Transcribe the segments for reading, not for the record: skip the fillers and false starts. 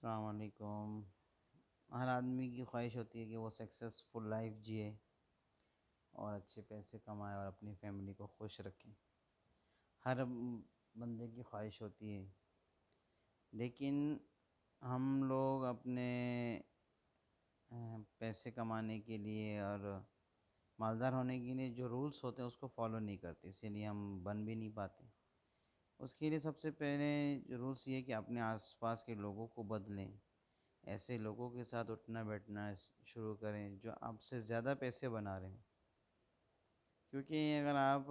अस्सलाम वालेकुम। हर आदमी की ख्वाहिश होती है कि वो सक्सेसफुल लाइफ जिए और अच्छे पैसे कमाए और अपनी फैमिली को खुश रखें। हर बंदे की ख्वाहिश होती है, लेकिन हम लोग अपने पैसे कमाने के लिए और मालदार होने के लिए जो रूल्स होते हैं उसको फॉलो नहीं करते, इसीलिए हम बन भी नहीं पाते। उसके लिए सबसे पहले जो रूल्स ये है कि अपने आसपास के लोगों को बदलें। ऐसे लोगों के साथ उठना बैठना शुरू करें जो आपसे ज़्यादा पैसे बना रहे हैं। क्योंकि अगर आप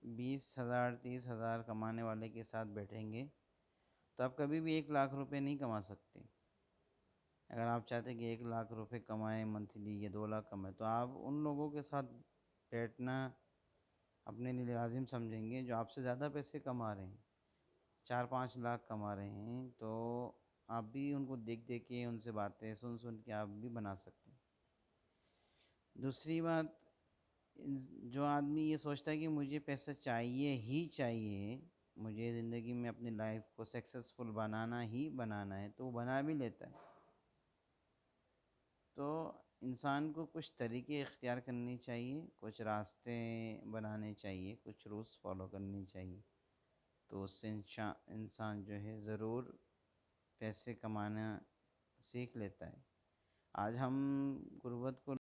20,000 30,000 कमाने वाले के साथ बैठेंगे तो आप कभी भी 1 लाख रुपए नहीं कमा सकते। अगर आप चाहते हैं कि 1 लाख रुपए कमाएं मंथली या 2 लाख कमाएं, तो आप उन लोगों के साथ बैठना अपने लिए लाजिम समझेंगे जो आपसे ज़्यादा पैसे कमा रहे हैं, 4-5 लाख कमा रहे हैं। तो आप भी उनको देख देख के, उनसे बातें सुन सुन के आप भी बना सकते हैं। दूसरी बात, जो आदमी ये सोचता है कि मुझे पैसा चाहिए ही चाहिए, मुझे ज़िंदगी में अपनी लाइफ को सक्सेसफुल बनाना ही बनाना है, तो वो बना भी लेता है। तो इंसान को कुछ तरीके इख्तियार करने चाहिए, कुछ रास्ते बनाने चाहिए, कुछ रूल्स फॉलो करने चाहिए, तो उससे इंसान जो है ज़रूर पैसे कमाना सीख लेता है। आज हम गुर्बत को